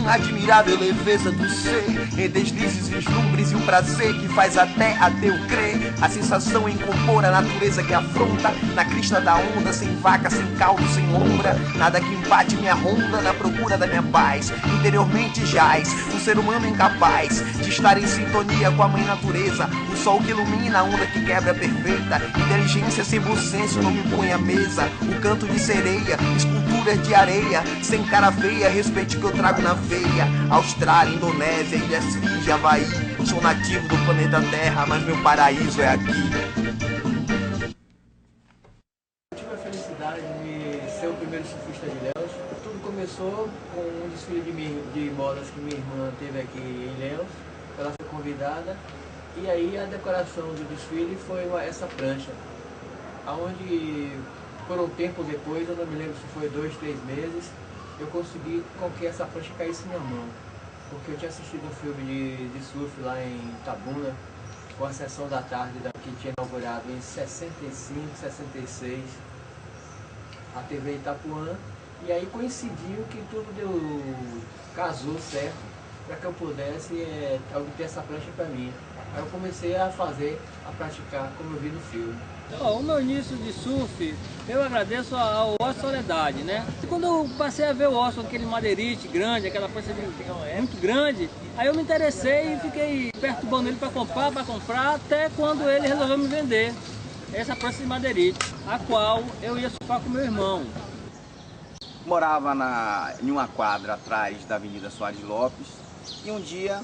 Admirável leveza do ser, em deslizes, vislumbres e um prazer que faz até ateu crer. A sensação em compor a natureza que afronta, na crista da onda, sem vaca, sem caldo, sem lombra. Nada que empate minha ronda na procura da minha paz. Interiormente jaz um ser humano incapaz de estar em sintonia com a mãe natureza. O sol que ilumina a onda que quebra perfeita. Inteligência sem bom senso não me põe à mesa. O canto de sereia, esculturas de areia, sem cara feia, respeite que eu trago na veia. Austrália, Indonésia, Ilhas Fiji, Havaí. Sou nativo do planeta Terra, mas meu paraíso é aqui. Eu tive a felicidade de ser o primeiro surfista de Ilhéus. Tudo começou com um desfile de modas que minha irmã teve aqui em Ilhéus. Ela foi convidada e aí a decoração do desfile foi essa prancha, aonde por um tempo depois, eu não me lembro se foi 2, 3 meses, eu consegui com que essa prancha caísse na mão. Porque eu tinha assistido um filme de surf lá em Itabuna, com a sessão da tarde que tinha inaugurado em 65, 66, a TV Itapuã, e aí coincidiu que tudo casou certo para que eu pudesse obter essa prancha para mim. Aí eu comecei a praticar como eu vi no filme. O meu início de surf, eu agradeço ao Osso Soledade, né? Quando eu passei a ver o Osso, aquele madeirite grande, aquela prancha muito grande, aí eu me interessei e fiquei perturbando ele para comprar, até quando ele resolveu me vender essa prancha de madeirite, a qual eu ia surfar com meu irmão. Morava em uma quadra atrás da Avenida Soares Lopes e um dia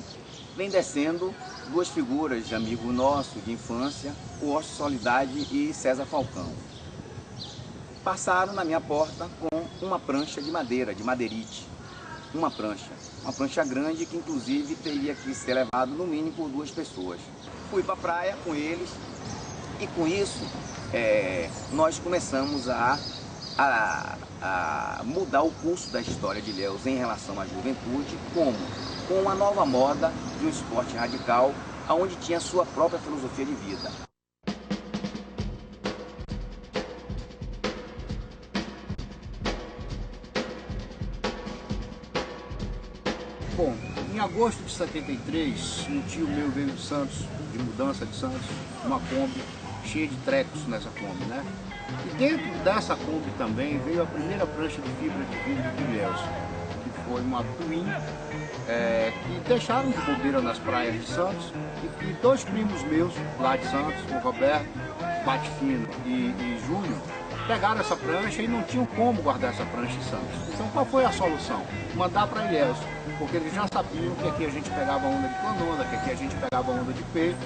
vem descendo duas figuras de amigo nosso de infância, o Osso Soledade e César Falcão. Passaram na minha porta com uma prancha de madeira, de madeirite. Uma prancha grande que inclusive teria que ser levado no mínimo por 2 pessoas. Fui para a praia com eles e com isso nós começamos a mudar o curso da história de Ilhéus em relação à juventude, como? Com uma nova moda de um esporte radical, onde tinha sua própria filosofia de vida. Bom, em agosto de 73, um tio meu veio de Santos, de mudança de Santos, uma Kombi cheia de trecos nessa Kombi, né? E dentro dessa Kombi também veio a primeira prancha de fibra de vidro de Ilhéus, que foi uma Twin, que deixaram de bobeira nas praias de Santos, e 2 primos meus lá de Santos, o Roberto, Batifino e Júnior, pegaram essa prancha e não tinham como guardar essa prancha em Santos. Então qual foi a solução? Mandar para Ilhéus, porque eles já sabiam que aqui a gente pegava onda de planona, que aqui a gente pegava onda de peito,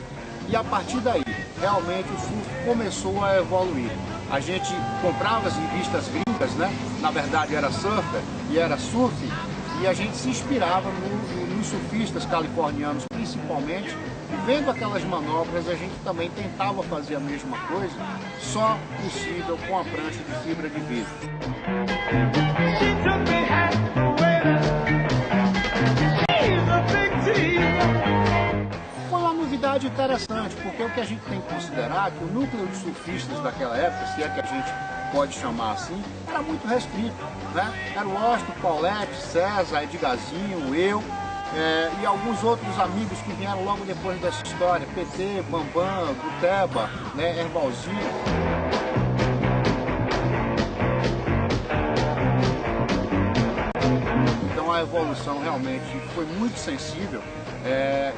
e a partir daí, realmente o surf começou a evoluir. A gente comprava as revistas gringas, né? Na verdade era Surfer e era Surf, e a gente se inspirava nos surfistas californianos principalmente, e vendo aquelas manobras a gente também tentava fazer a mesma coisa, só possível com a prancha de fibra de vidro. Foi uma novidade interessante, porque o que a gente tem que considerar é que o núcleo de surfistas daquela época, se é que a gente pode chamar assim, era muito restrito, né? Era o Austin, Paulette, César, Edgarzinho, eu e alguns outros amigos que vieram logo depois dessa história, PT, Bambam, Guteba, né, Herbalzinho. Então a evolução realmente foi muito sensível.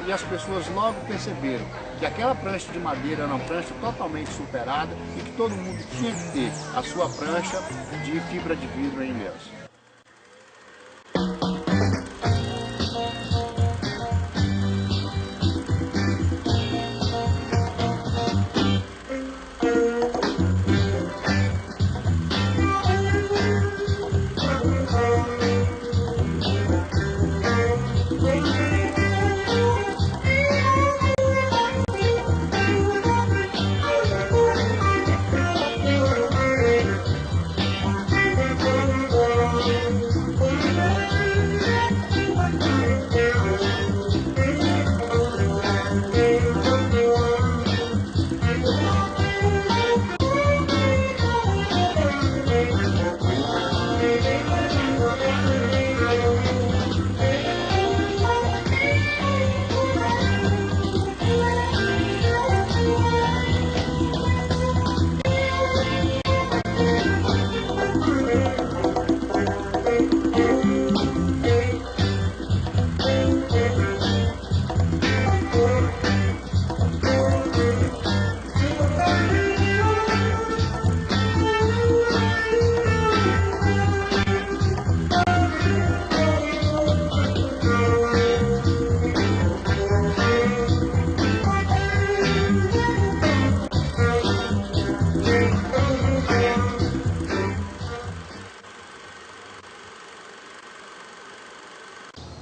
E as pessoas logo perceberam que aquela prancha de madeira era uma prancha totalmente superada e que todo mundo tinha que ter a sua prancha de fibra de vidro em Ilhéus.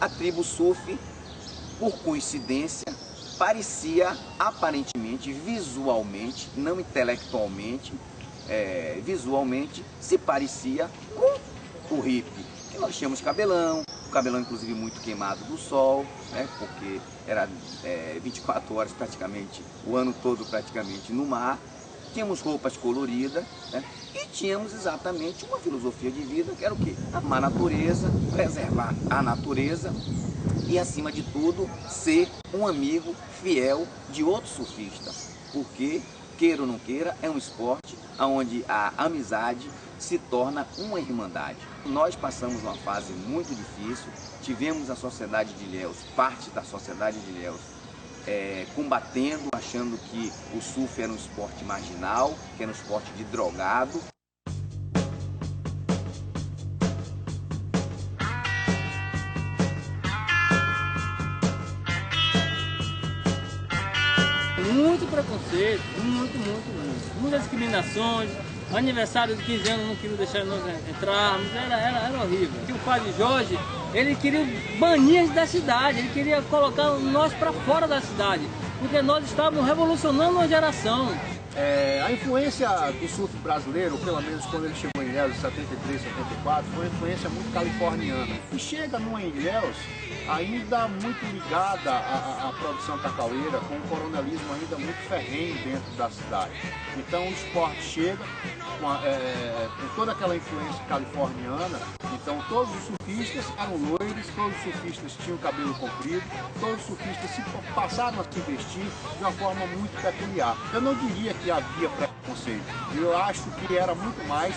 A tribo Sufi, por coincidência, parecia aparentemente, visualmente, não intelectualmente, visualmente, se parecia com o hippie. E nós tínhamos cabelão, o cabelão inclusive muito queimado do sol, né, porque era 24 horas praticamente, o ano todo praticamente no mar. Tínhamos roupas coloridas, né, e tínhamos exatamente uma filosofia de vida que era o quê? Amar a natureza, preservar a natureza e, acima de tudo, ser um amigo fiel de outro surfista. Porque, queira ou não queira, é um esporte onde a amizade se torna uma irmandade. Nós passamos uma fase muito difícil, tivemos a sociedade de Ilhéus, parte da sociedade de Ilhéus, combatendo, achando que o surf era um esporte marginal, que era um esporte de drogado. Muito preconceito, muitas discriminações. Aniversário de 15 anos não queriam deixar nós entrarmos, era horrível. E o padre Jorge, ele queria banir da cidade, ele queria colocar nós para fora da cidade, porque nós estávamos revolucionando uma geração. A influência do surf brasileiro, pelo menos quando ele chegou em Ilhéus em 73, 74, foi uma influência muito californiana. E chega numa Ilhéus ainda muito ligada à produção cacaueira, com um coronelismo ainda muito ferrenho dentro da cidade. Então o esporte chega com toda aquela influência californiana. Então todos os surfistas eram loiros, todos os surfistas tinham cabelo comprido, todos os surfistas passaram a se vestir de uma forma muito peculiar. Eu não diria que havia preconceito, eu acho que era muito mais,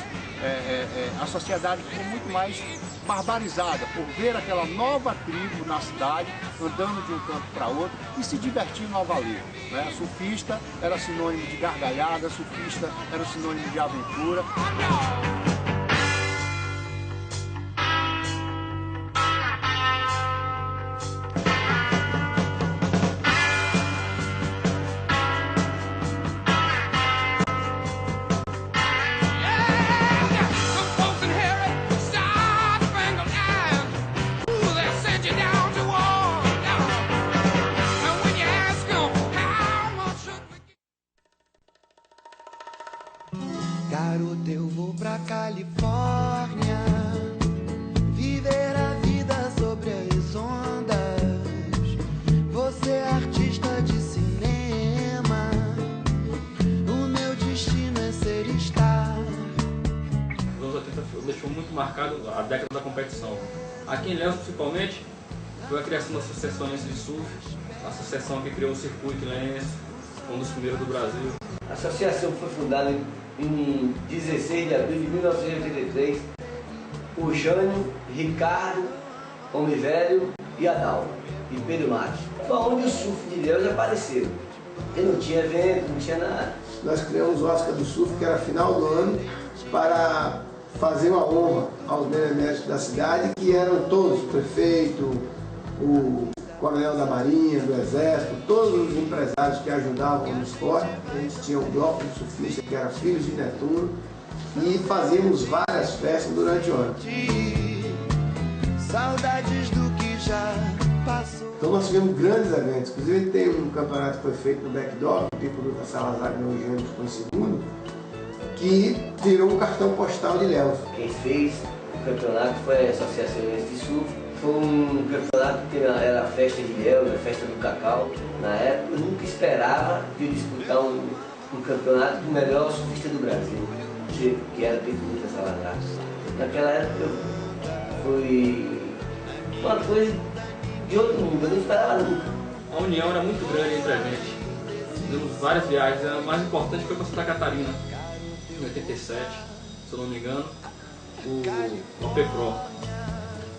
a sociedade ficou muito mais barbarizada por ver aquela nova tribo na cidade, andando de um canto para outro e se divertindo ao valer, né? Surfista era sinônimo de gargalhada, surfista era sinônimo de aventura. Garoto, eu vou pra Califórnia viver a vida sobre as ondas. Você é artista de cinema, o meu destino é ser star. Os anos 80 deixou muito marcado a década da competição. Aqui em Ilhéus, principalmente, foi a criação da Associação Ilhéense de Surf, a associação que criou o circuito ilhéense, um dos primeiros do Brasil. A associação foi fundada em 16 de abril de 1983 por Jânio, Ricardo, Homem Velho e Adalma e Pedro Marques. Foi onde o surf de Ilhéus apareceu. E não tinha evento, não tinha nada. Nós criamos o Oscar do Surf, que era final do ano, para fazer uma honra aos beneméritos da cidade, que eram todos, o prefeito, o coronel da Marinha, do Exército, todos os empresários que ajudavam no esporte. A gente tinha um bloco de surfista que era Filhos de Netuno e fazíamos várias festas durante o ano. Saudades do que já passou. Então nós tivemos grandes eventos, inclusive tem um campeonato que foi feito no Backdoor, o Pico do Salazar e meu Gênero ficou em segundo, que virou um cartão postal de Ilhéus. Quem fez o campeonato foi a Associação Ilhéense de Surf. Foi um campeonato que era a festa de Ilhéus, a festa do cacau. Na época eu nunca esperava de disputar um campeonato do melhor surfista do Brasil, que era Pico do Salazar. Naquela época foi uma coisa de outro mundo, eu não esperava nunca. A união era muito grande entre a gente. Fizemos várias viagens, a mais importante foi para Santa Catarina, em 87, se eu não me engano, o PEPRO.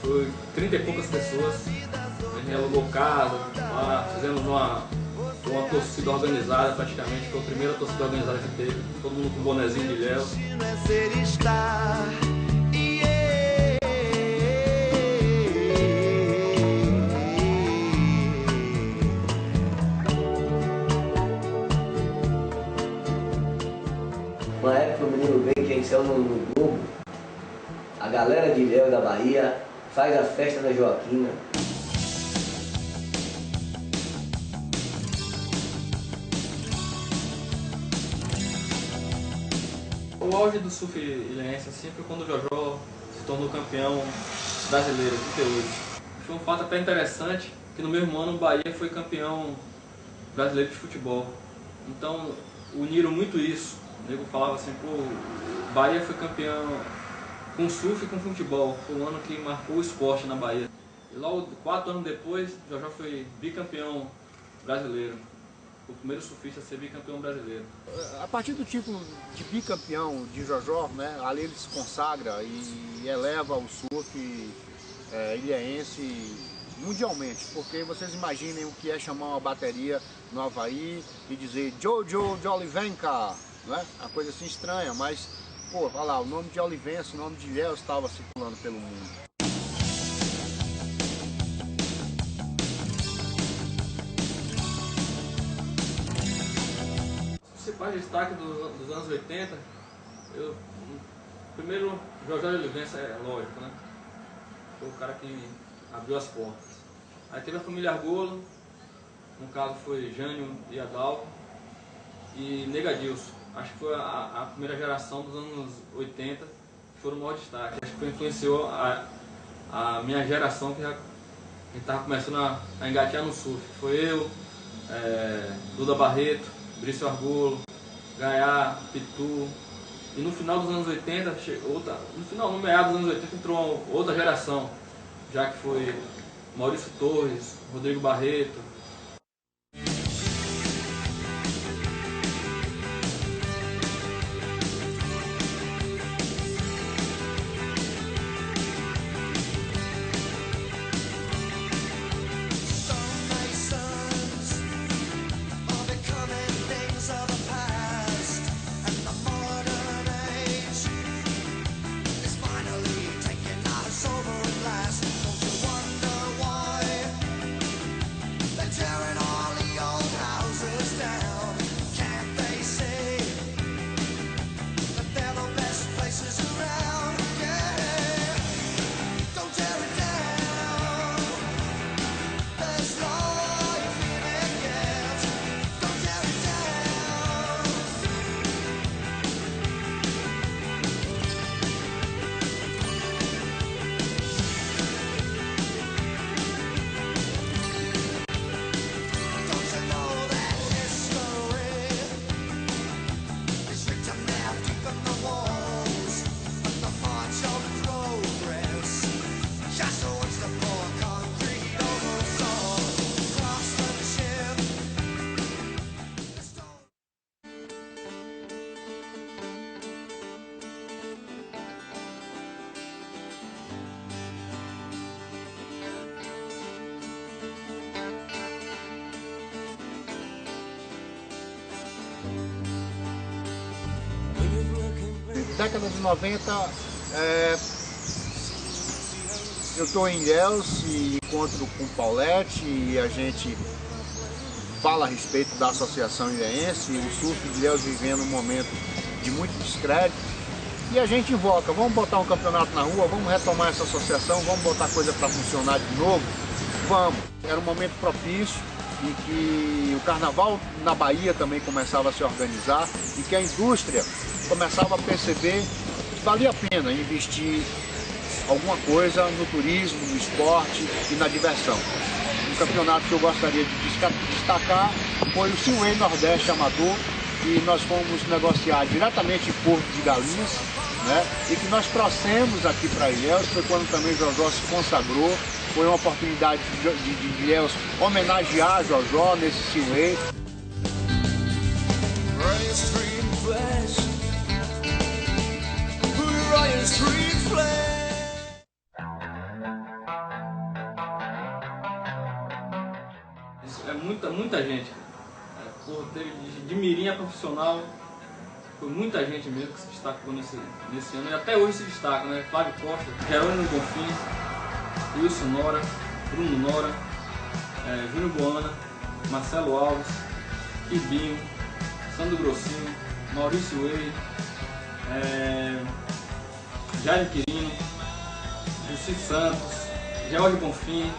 Foi 30 e poucas pessoas, a gente alugou casa, lá, fizemos uma torcida organizada praticamente, foi a primeira torcida organizada que teve, todo mundo com bonezinho de Ilhéus. Uma época eu me lembro bem que a gente saiu no Globo, a galera de Ilhéus da Bahia faz a festa da Joaquina. O auge do surf ilhense assim, foi quando o Jojó se tornou campeão brasileiro, em 38. Foi um fato até interessante, que no mesmo ano o Bahia foi campeão brasileiro de futebol. Então uniram muito isso. O nego falava assim, pô, o Bahia foi campeão com surf e com futebol. Foi um ano que marcou o esporte na Bahia. E logo 4 anos depois, o Jojó foi bicampeão brasileiro. O primeiro surfista a ser bicampeão brasileiro. A partir do título de bicampeão de Jojó, né, ali ele se consagra e eleva o surf ilhense mundialmente, porque vocês imaginem o que é chamar uma bateria no Havaí e dizer Jojo Jolly vem cá, né? Uma coisa assim estranha, mas pô, olha lá, o nome de Olivença, o nome de Ilhéus estava circulando pelo mundo. Principais destaques dos anos 80, primeiro, Jojó de Olivença, é lógico, né? Foi o cara que abriu as portas. Aí teve a família Argolo, no caso foi Jânio e Adalvo, e Negadilson. Acho que foi a primeira geração dos anos 80 que foram o maior destaque. Acho que influenciou a minha geração que já estava começando a engatear no surf. Foi eu, Duda Barreto, Brício Argolo, Gaiá, Pitu. E no final dos anos 80, no meado dos anos 80 entrou outra geração, já que foi Maurício Torres, Rodrigo Barreto. Década de 90, eu estou em Ilhéus e encontro com Paulette e a gente fala a respeito da Associação Ilhéense, o surf de Ilhéus vivendo um momento de muito descrédito. E a gente invoca, vamos botar um campeonato na rua, vamos retomar essa associação, vamos botar coisa para funcionar de novo? Vamos. Era um momento propício e que o carnaval na Bahia também começava a se organizar e que a indústria começava a perceber que valia a pena investir alguma coisa no turismo, no esporte e na diversão. Um campeonato que eu gostaria de destacar foi o Seaway Nordeste Amador, que nós fomos negociar diretamente em Porto de Galinhas, né? E que nós trouxemos aqui para Ilhéus, foi quando também Jojó se consagrou. Foi uma oportunidade de Ilhéus homenagear Jojó nesse Seaway. É muita gente. Teve de mirim a profissional, foi muita gente mesmo que se destacou nesse ano e até hoje se destaca, né? Flávio Costa, Jerônimo Bonfim, Wilson Nora, Bruno Nora, Júnior Boana, Marcelo Alves, Quibinho, Sandro Grossinho, Maurício Wei, Jaime Quirino, Jussi Santos, George Bonfim,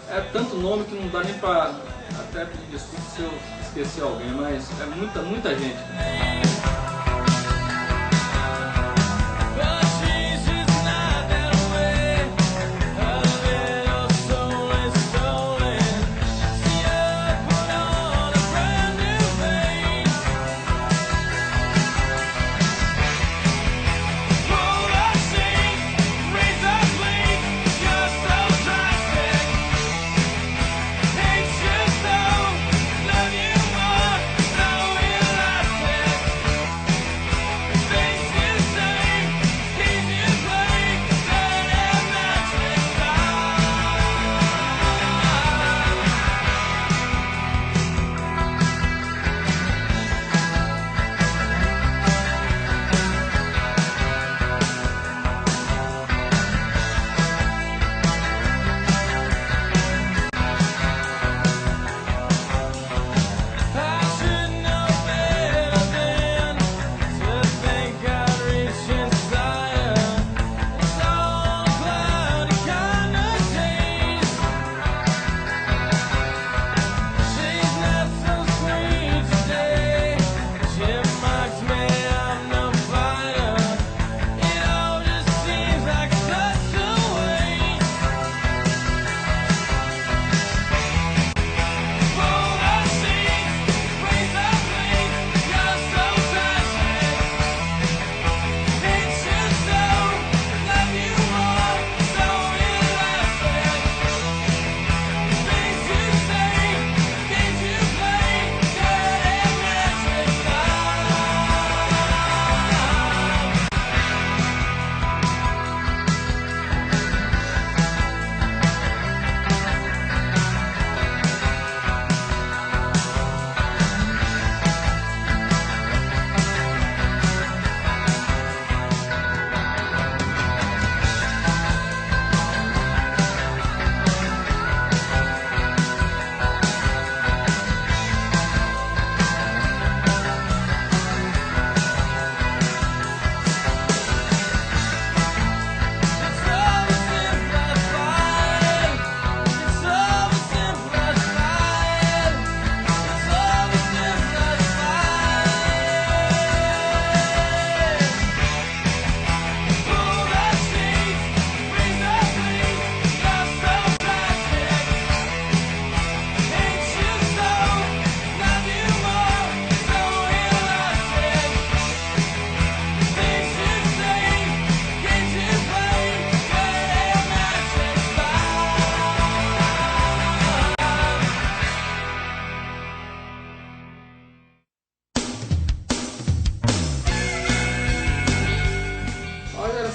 é tanto nome que não dá nem para até pedir desculpa se eu esqueci alguém, mas é muita gente.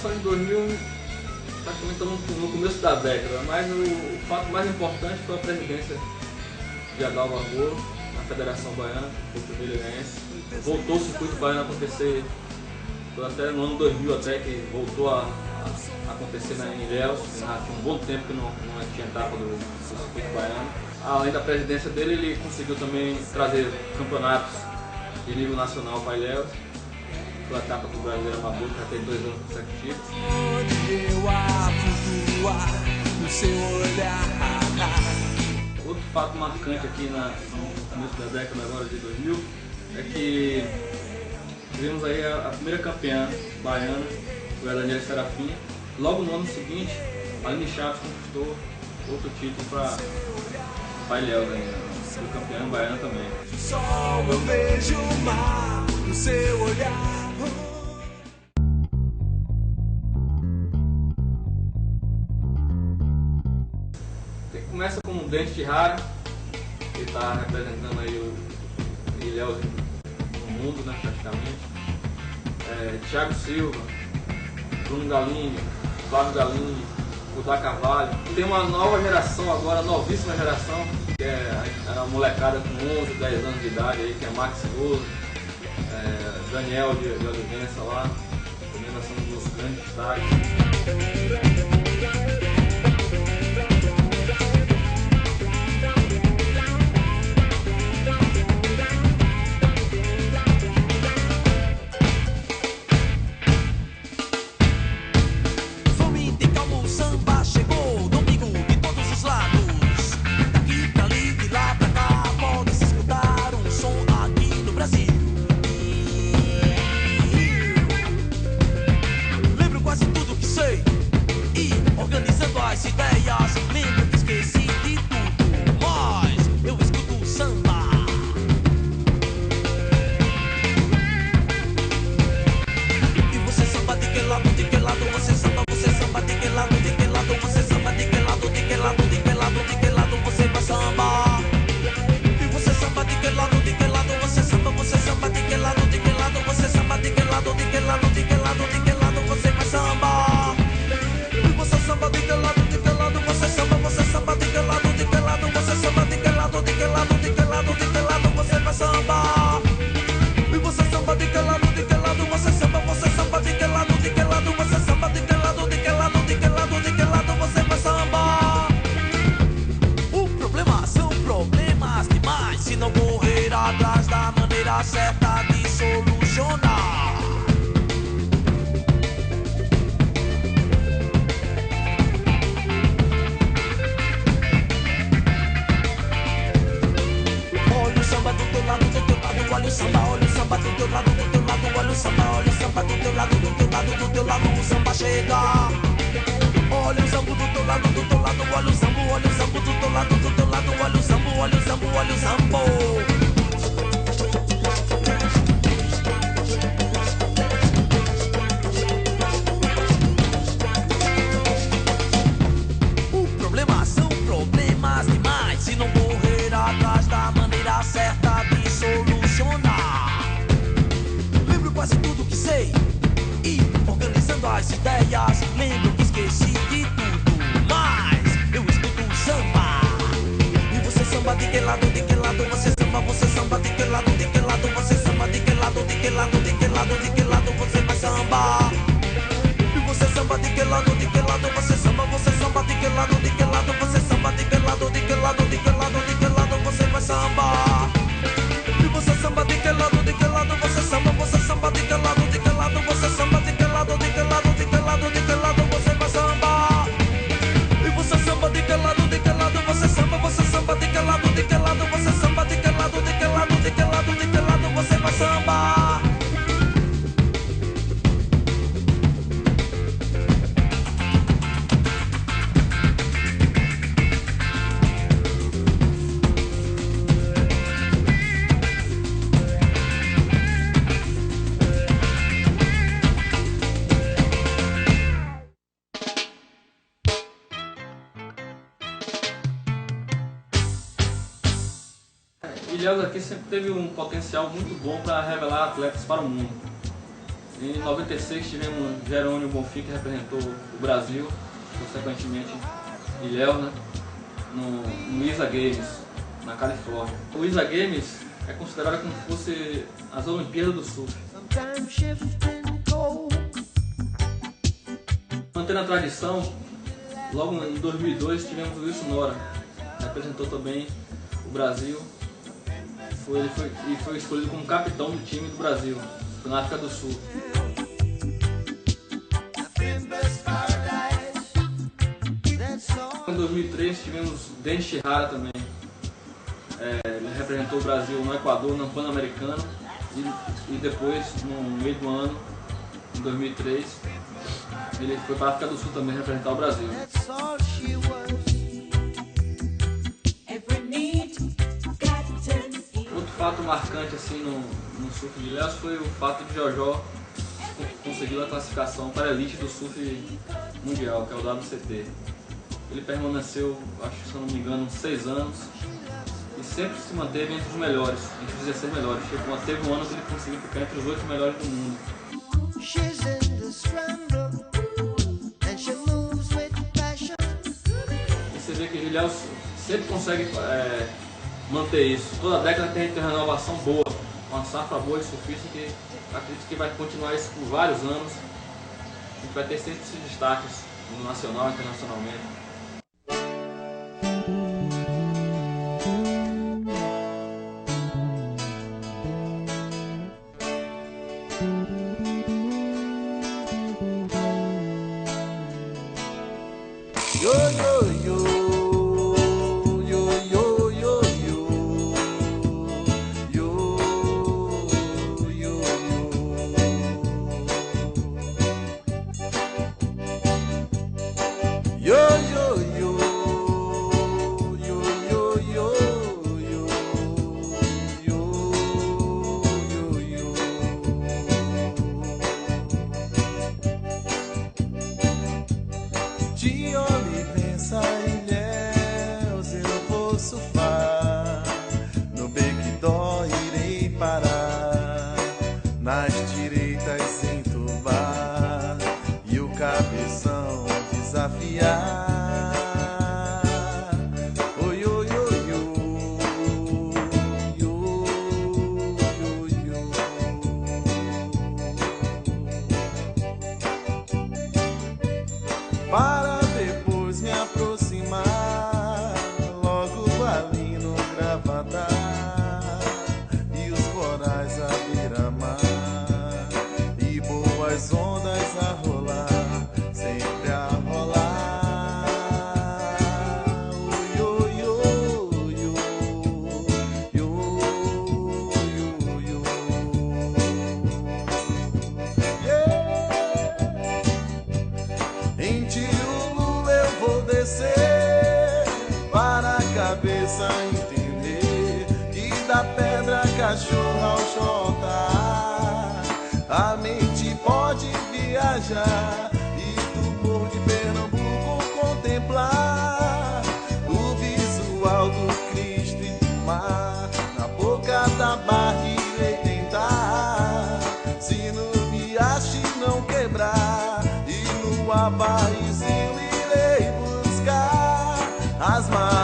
De 2000, praticamente estamos no começo da década, mas o fato mais importante foi a presidência de Adalva Arbor na Federação Baiana, o primeiro Ilhéense. Voltou o circuito baiano a acontecer, foi até no ano 2000 até que voltou a acontecer em Ilhéus, tinha um bom tempo que não tinha etapa do circuito baiano. Além da presidência dele, ele conseguiu também trazer campeonatos de nível nacional para Ilhéus. A etapa do Brasileiro Amador, que já tem 2 anos consecutivos. Outro fato marcante aqui no começo da década agora de 2000 é que tivemos aí a primeira campeã baiana, foi a Daniela Serafim. Logo no ano seguinte, a Aline Chaves conquistou outro título para Ilhéus, foi campeã baiana também. Sol, eu vejo o mar no seu olhar. Começa com um Dente de Raro, que está representando aí o Ilhéus no mundo, né, praticamente. Thiago Silva, Bruno Galini, Flávio Galini, Rudá Carvalho. Tem uma nova geração agora, novíssima geração, que é a molecada com 11, 10 anos de idade, aí, que é Max Roso, Daniel de Olivença lá, também nós somos dos grandes destaques. maneira certa de solucionar. Olha o samba do teu lado, do teu lado, olha o samba, olha o samba do teu lado, do teu lado, olha o samba, olha o samba do teu lado, do teu lado, do teu lado, o samba chega. Olha o sambo do teu lado, do teu lado, olha o sambo, olha o sambo do teu lado, do teu lado, olha o sambo, olha o sambo, olha o sambo. O problema são problemas demais, se não correr atrás da maneira certa de solucionar. Lembro quase tudo que sei e organizando as ideias, lembro que esqueci de tudo, mas eu escuto o samba. E você samba de que lado, de que lado você samba de que lado, de que lado você samba, de que lado, de que lado, de que lado, de que lado você vai sambar. E você samba de que lado você samba de que lado, de que lado você samba, de que lado, de que lado, de que lado, de que lado você vai sambar. E você samba de que lado você samba de que lado, de que lado você samba, de que lado, de que lado, de que lado, de que lado você vai sambar. E você samba de que lado você samba de que lado, de que lado você samba, de que lado, de que lado, de que lado, de que lado você vai sambar. Ilhéus aqui sempre teve um potencial muito bom para revelar atletas para o mundo. Em 96 tivemos Jerônimo Bonfim, que representou o Brasil, consequentemente Ilhéus, né, no ISA Games, na Califórnia. O ISA Games é considerado como se fosse as Olimpíadas do Surf. Mantendo a tradição, logo em 2002 tivemos o Wilson Nora, que representou também o Brasil. Ele foi escolhido como capitão do time do Brasil, na África do Sul. Em 2003 tivemos Dennis Chihara também. Ele representou o Brasil no Equador, no Pan-Americano, e depois, no meio do ano, em 2003, ele foi para a África do Sul também representar o Brasil. Fato marcante assim no surf de Ilhéus foi o fato de Jojó conseguir a classificação para a elite do surf mundial, que é o WCT. Ele permaneceu, acho que se eu não me engano, 6 anos e sempre se manteve entre os melhores, entre os 16 melhores. Teve um ano que ele conseguiu ficar entre os 8 melhores do mundo. E você vê que Ilhéus sempre consegue manter isso. Toda década tem renovação boa, uma safra boa de surfista que acredito que vai continuar isso por vários anos. A gente vai ter sempre esses destaques no nacional e internacionalmente. Yo, yo. cabeça entender que da pedra cachorro ao Xota a mente pode viajar e do morro de Pernambuco contemplar o visual do Cristo e do mar. Na boca da barra irei tentar, se no Riacho não quebrar, e no Avaizinho irei buscar as margens